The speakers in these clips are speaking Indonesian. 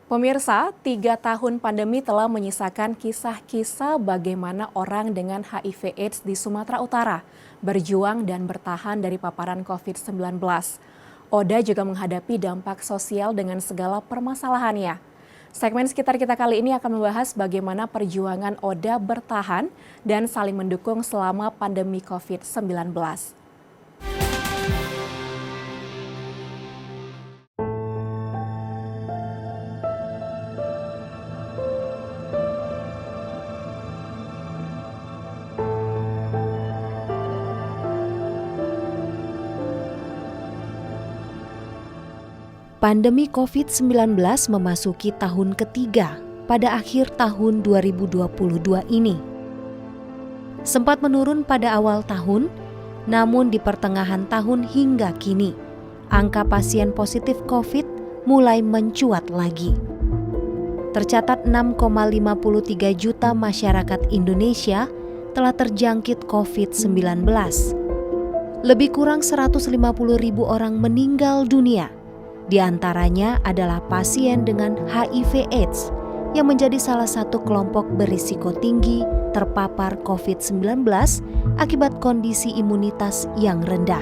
Pemirsa, 3 tahun pandemi telah menyisakan kisah-kisah bagaimana orang dengan HIV/AIDS di Sumatera Utara berjuang dan bertahan dari paparan COVID-19. Oda juga menghadapi dampak sosial dengan segala permasalahannya. Segmen sekitar kita kali ini akan membahas bagaimana perjuangan Oda bertahan dan saling mendukung selama pandemi COVID-19. Pandemi COVID-19 memasuki tahun ketiga pada akhir tahun 2022 ini. Sempat menurun pada awal tahun, namun di pertengahan tahun hingga kini, angka pasien positif COVID mulai mencuat lagi. Tercatat 6,53 juta masyarakat Indonesia telah terjangkit COVID-19. Lebih kurang 150.000 orang meninggal dunia. Di antaranya adalah pasien dengan HIV/AIDS yang menjadi salah satu kelompok berisiko tinggi terpapar COVID-19 akibat kondisi imunitas yang rendah.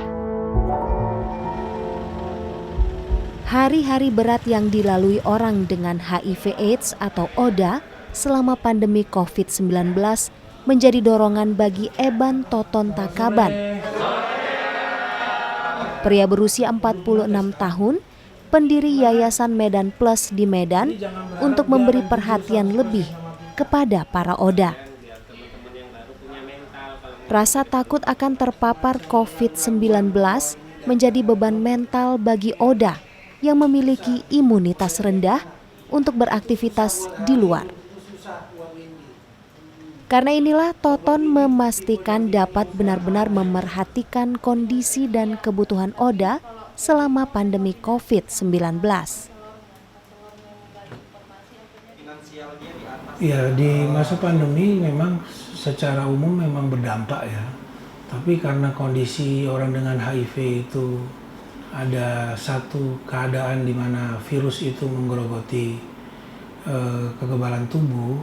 Hari-hari berat yang dilalui orang dengan HIV/AIDS atau ODA selama pandemi COVID-19 menjadi dorongan bagi Eban Toton Takaban. Pria berusia 46 tahun, pendiri Yayasan Medan Plus di Medan, untuk memberi perhatian lebih kepada para ODA. Rasa takut akan terpapar COVID-19 menjadi beban mental bagi ODA yang memiliki imunitas rendah untuk beraktivitas di luar. Karena inilah Toton memastikan dapat benar-benar memerhatikan kondisi dan kebutuhan ODA selama pandemi COVID-19. Ya, di masa pandemi memang secara umum memang berdampak ya. Tapi karena kondisi orang dengan HIV itu ada satu keadaan di mana virus itu menggerogoti kekebalan tubuh,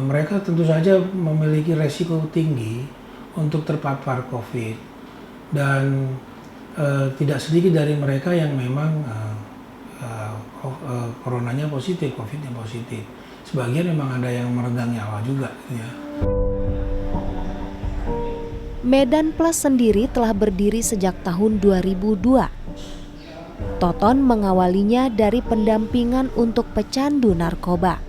mereka tentu saja memiliki resiko tinggi untuk terpapar COVID. Dan tidak sedikit dari mereka yang memang coronanya positif, COVID-nya positif. Sebagian memang ada yang meregang nyawa juga. Ya. Medan Plus sendiri telah berdiri sejak tahun 2002. Toton mengawalinya dari pendampingan untuk pecandu narkoba.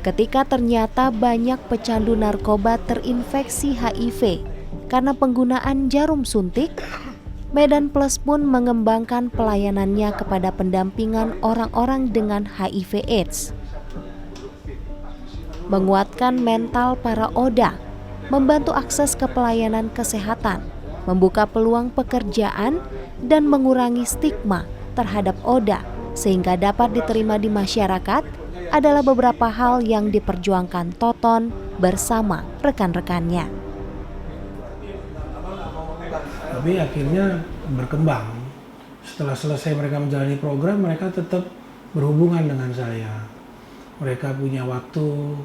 Ketika ternyata banyak pecandu narkoba terinfeksi HIV karena penggunaan jarum suntik, Medan Plus pun mengembangkan pelayanannya kepada pendampingan orang-orang dengan HIV/AIDS. Menguatkan mental para ODA, membantu akses ke pelayanan kesehatan, membuka peluang pekerjaan, dan mengurangi stigma terhadap ODA sehingga dapat diterima di masyarakat adalah beberapa hal yang diperjuangkan Toton bersama rekan-rekannya. Tapi akhirnya berkembang. Setelah selesai mereka menjalani program, mereka tetap berhubungan dengan saya. Mereka punya waktu,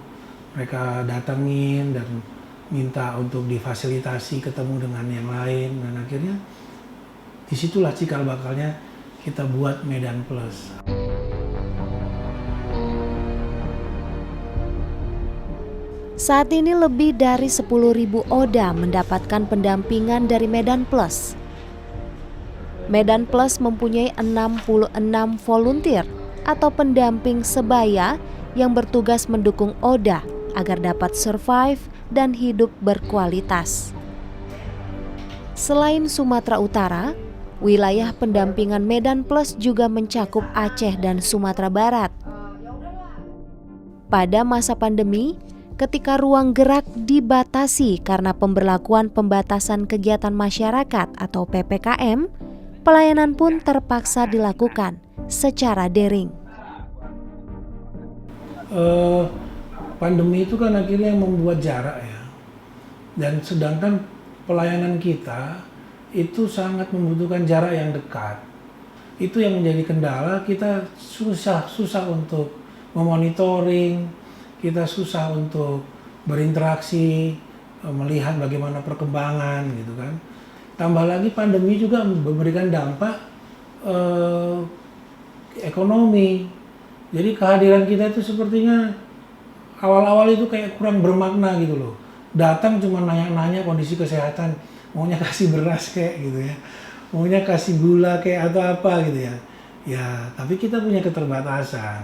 mereka datangin dan minta untuk difasilitasi ketemu dengan yang lain. Dan akhirnya disitulah cikal bakalnya kita buat Medan Plus. Saat ini lebih dari 10.000 ODA mendapatkan pendampingan dari Medan Plus. Medan Plus mempunyai 66 volunteer atau pendamping sebaya yang bertugas mendukung ODA agar dapat survive dan hidup berkualitas. Selain Sumatera Utara, wilayah pendampingan Medan Plus juga mencakup Aceh dan Sumatera Barat. Pada masa pandemi, ketika ruang gerak dibatasi karena pemberlakuan pembatasan kegiatan masyarakat atau PPKM, pelayanan pun terpaksa dilakukan secara daring. Pandemi itu kan akhirnya membuat jarak ya. Dan sedangkan pelayanan kita itu sangat membutuhkan jarak yang dekat. itu yang menjadi kendala. Kita susah untuk memonitoring, kita susah untuk berinteraksi, melihat bagaimana perkembangan gitu kan. Tambah lagi pandemi juga memberikan dampak ekonomi. Jadi kehadiran kita itu sepertinya awal-awal itu kayak kurang bermakna gitu loh. Datang cuma nanya-nanya kondisi kesehatan, maunya kasih beras kayak gitu ya, maunya kasih gula kayak atau apa gitu ya. Ya, tapi kita punya keterbatasan.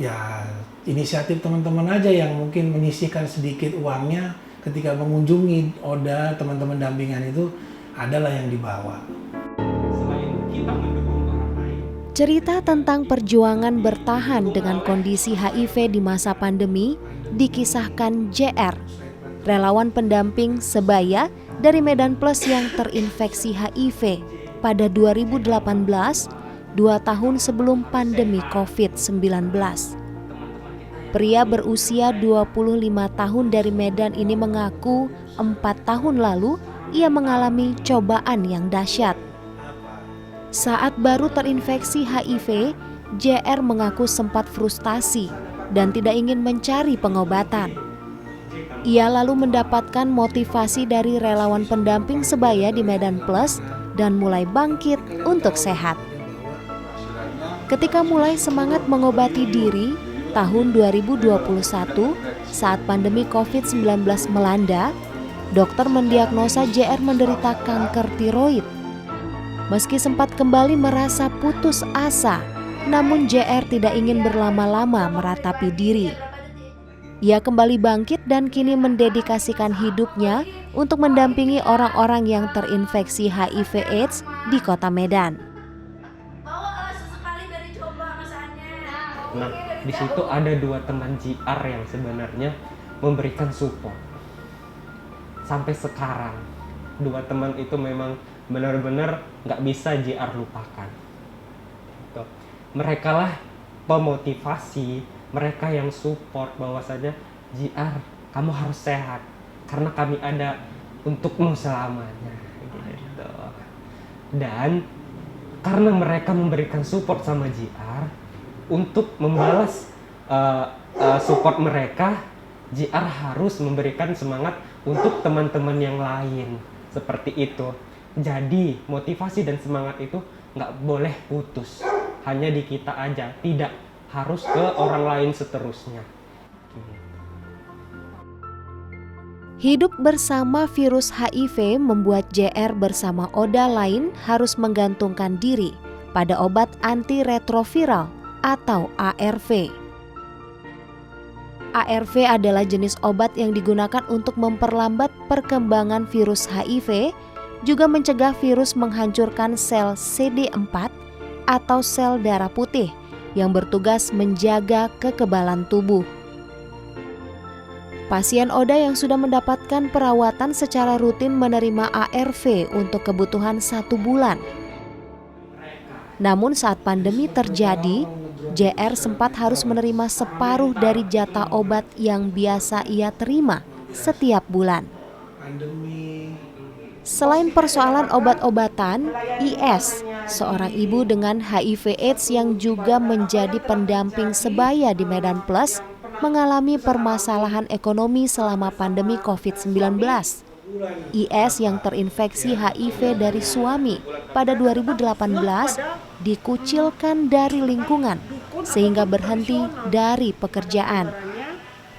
Ya, inisiatif teman-teman aja yang mungkin menyisihkan sedikit uangnya ketika mengunjungi ODA, teman-teman dampingan itu adalah yang dibawa. Selain kita mendukung orang lain, Cerita tentang perjuangan bertahan dengan kondisi HIV di masa pandemi dikisahkan JR, relawan pendamping sebaya dari Medan Plus yang terinfeksi HIV pada 2018, 2 tahun sebelum pandemi COVID-19. Pria berusia 25 tahun dari Medan ini mengaku 4 tahun lalu ia mengalami cobaan yang dahsyat. Saat baru terinfeksi HIV, JR mengaku sempat frustasi dan tidak ingin mencari pengobatan. Ia lalu mendapatkan motivasi dari relawan pendamping sebaya di Medan Plus dan mulai bangkit untuk sehat. Ketika mulai semangat mengobati diri, tahun 2021 saat pandemi COVID-19 melanda, dokter mendiagnosa JR menderita kanker tiroid. Meski sempat kembali merasa putus asa, namun JR tidak ingin berlama-lama meratapi diri. Ia kembali bangkit dan kini mendedikasikan hidupnya untuk mendampingi orang-orang yang terinfeksi HIV/AIDS di Kota Medan. nah di situ ada 2 teman JR yang sebenarnya memberikan support. Sampai sekarang 2 teman itu memang benar-benar nggak bisa JR lupakan. Gitu. Mereka lah pemotivasi, mereka yang support bahwasanya JR kamu harus sehat karena kami ada untukmu selamanya. Gitu. Dan karena mereka memberikan support sama JR, untuk membalas support mereka, JR harus memberikan semangat untuk teman-teman yang lain seperti itu. Jadi motivasi dan semangat itu nggak boleh putus, hanya di kita aja, tidak harus ke orang lain seterusnya. Hidup bersama virus HIV membuat JR bersama ODA lain harus menggantungkan diri pada obat antiretroviral atau ARV. ARV adalah jenis obat yang digunakan untuk memperlambat perkembangan virus HIV, juga mencegah virus menghancurkan sel CD4 atau sel darah putih yang bertugas menjaga kekebalan tubuh. Pasien ODA yang sudah mendapatkan perawatan secara rutin menerima ARV untuk kebutuhan 1 bulan. Namun saat pandemi terjadi, JR sempat harus menerima separuh dari jatah obat yang biasa ia terima setiap bulan. Selain persoalan obat-obatan, IS, seorang ibu dengan HIV/AIDS yang juga menjadi pendamping sebaya di Medan Plus, mengalami permasalahan ekonomi selama pandemi COVID-19. IS yang terinfeksi HIV dari suami pada 2018 dikucilkan dari lingkungan sehingga berhenti dari pekerjaan.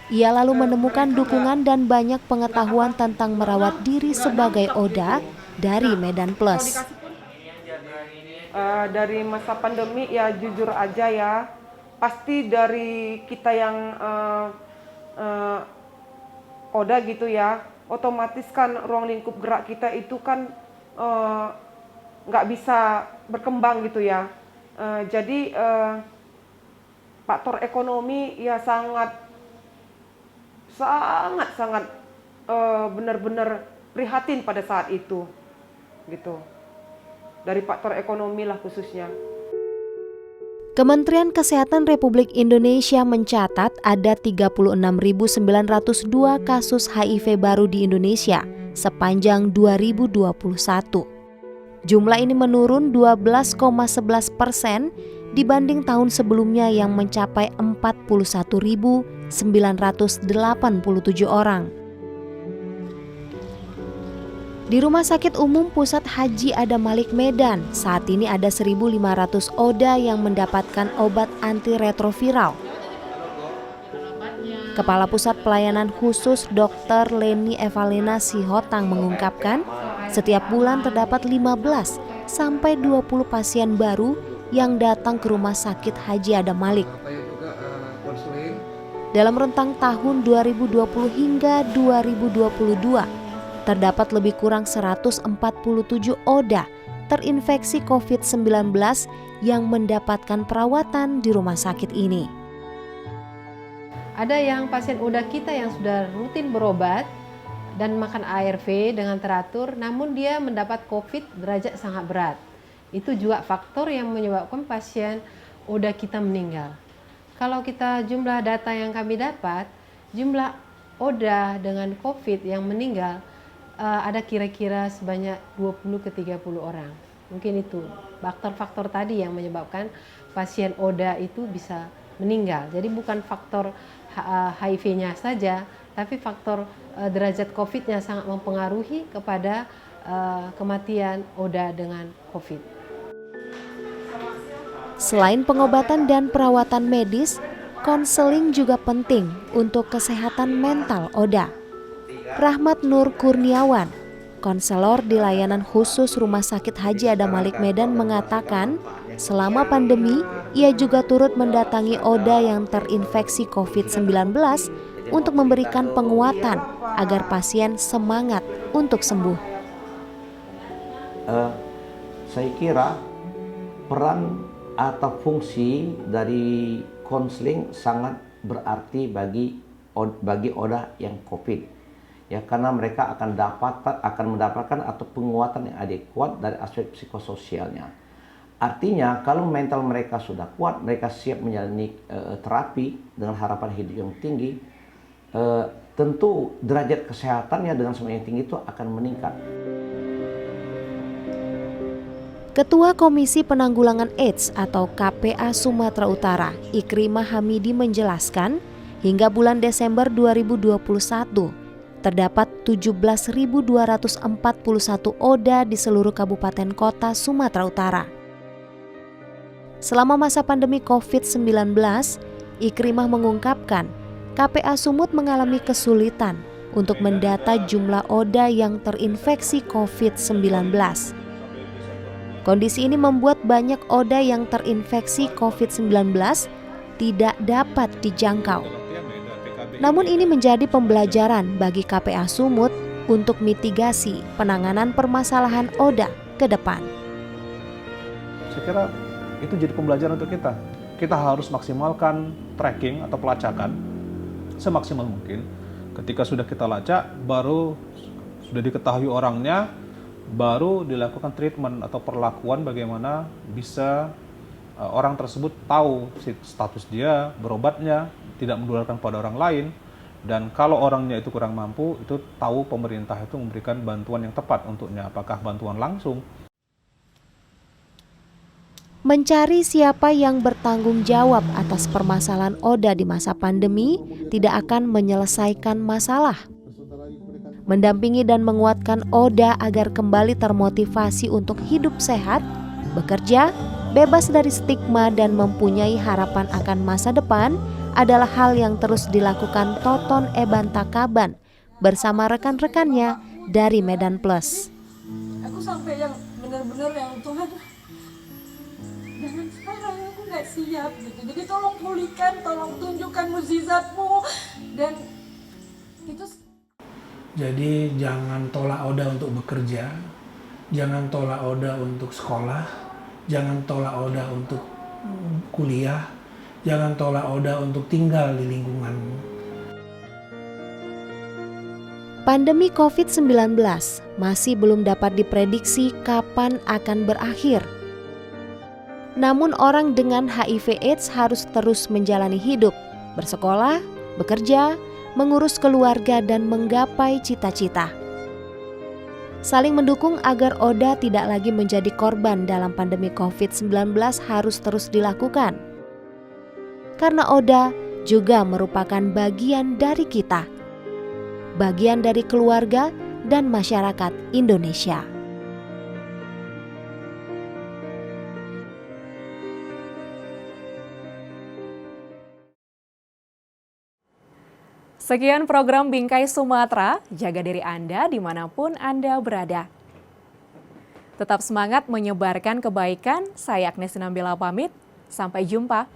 Ia lalu menemukan dukungan dan banyak pengetahuan tentang merawat diri sebagai ODA dari Medan Plus. Dari masa pandemi ya jujur aja ya, pasti dari kita yang ODA gitu ya, otomatis kan ruang lingkup gerak kita itu kan nggak bisa berkembang gitu ya. Jadi faktor ekonomi ya sangat benar-benar prihatin pada saat itu gitu. Dari faktor ekonomi lah khususnya. Kementerian Kesehatan Republik Indonesia mencatat ada 36.902 kasus HIV baru di Indonesia sepanjang 2021. Jumlah ini menurun 12,11% dibanding tahun sebelumnya yang mencapai 41.987 orang. Di Rumah Sakit Umum Pusat Haji Adam Malik Medan, saat ini ada 1.500 ODA yang mendapatkan obat antiretroviral. Kepala Pusat Pelayanan Khusus Dr. Leni Evalena Sihotang mengungkapkan, setiap bulan terdapat 15 sampai 20 pasien baru yang datang ke Rumah Sakit Haji Adam Malik. Dalam rentang tahun 2020 hingga 2022, terdapat lebih kurang 147 ODA terinfeksi COVID-19 yang mendapatkan perawatan di rumah sakit ini. Ada yang pasien ODA kita yang sudah rutin berobat dan makan ARV dengan teratur, namun dia mendapat COVID derajat sangat berat. Itu juga faktor yang menyebabkan pasien ODA kita meninggal. Kalau kita jumlah data yang kami dapat, jumlah ODA dengan COVID yang meninggal ada kira-kira sebanyak 20 ke 30 orang. Mungkin itu faktor-faktor tadi yang menyebabkan pasien ODA itu bisa meninggal. Jadi bukan faktor HIV-nya saja, tapi faktor derajat COVID-nya sangat mempengaruhi kepada kematian ODA dengan COVID. Selain pengobatan dan perawatan medis, konseling juga penting untuk kesehatan mental ODA. Rahmat Nur Kurniawan, konselor di layanan khusus Rumah Sakit Haji Adam Malik Medan mengatakan, selama pandemi ia juga turut mendatangi ODA yang terinfeksi COVID-19 untuk memberikan penguatan agar pasien semangat untuk sembuh. Saya kira peran atau fungsi dari konseling sangat berarti bagi ODA yang COVID. Ya, karena mereka akan mendapatkan atau penguatan yang adekuat dari aspek psikososialnya. Artinya kalau mental mereka sudah kuat, mereka siap menjalani terapi dengan harapan hidup yang tinggi, tentu derajat kesehatannya dengan semakin tinggi itu akan meningkat. Ketua Komisi Penanggulangan AIDS atau KPA Sumatera Utara, Ikrimah Hamidi menjelaskan, hingga bulan Desember 2021 terdapat 17.241 ODA di seluruh kabupaten kota Sumatera Utara. Selama masa pandemi COVID-19, Ikrimah mengungkapkan KPA Sumut mengalami kesulitan untuk mendata jumlah ODA yang terinfeksi COVID-19. Kondisi ini membuat banyak ODA yang terinfeksi COVID-19 tidak dapat dijangkau. Namun ini menjadi pembelajaran bagi KPA Sumut untuk mitigasi penanganan permasalahan ODA ke depan. Saya kira itu jadi pembelajaran untuk kita. Kita harus maksimalkan tracking atau pelacakan semaksimal mungkin. Ketika sudah kita lacak, baru sudah diketahui orangnya, baru dilakukan treatment atau perlakuan bagaimana bisa orang tersebut tahu status dia, berobatnya, tidak menularkan pada orang lain, dan kalau orangnya itu kurang mampu, itu tahu pemerintah itu memberikan bantuan yang tepat untuknya, apakah bantuan langsung. Mencari siapa yang bertanggung jawab atas permasalahan ODA di masa pandemi tidak akan menyelesaikan masalah. Mendampingi dan menguatkan ODA agar kembali termotivasi untuk hidup sehat, bekerja, bebas dari stigma dan mempunyai harapan akan masa depan adalah hal yang terus dilakukan Toton Eban Takaban bersama rekan-rekannya dari Medan Plus. Aku sampai yang benar-benar yang Tuhan, jangan sekarang, aku nggak siap gitu. Jadi tolong pulihkan, tolong tunjukkan mukjizat-Mu dan itu. Jadi jangan tolak ODA untuk bekerja, jangan tolak ODA untuk sekolah, jangan tolak ODA untuk kuliah, jangan tolak ODA untuk tinggal di lingkungan. Pandemi COVID-19 masih belum dapat diprediksi kapan akan berakhir. Namun orang dengan HIV/AIDS harus terus menjalani hidup, bersekolah, bekerja, mengurus keluarga dan menggapai cita-cita. Saling mendukung agar Oda tidak lagi menjadi korban dalam pandemi COVID-19 harus terus dilakukan. Karena Oda juga merupakan bagian dari kita, bagian dari keluarga dan masyarakat Indonesia. Sekian program Bingkai Sumatera, jaga diri Anda dimanapun Anda berada. Tetap semangat menyebarkan kebaikan, saya Agnes Sinambela pamit, sampai jumpa.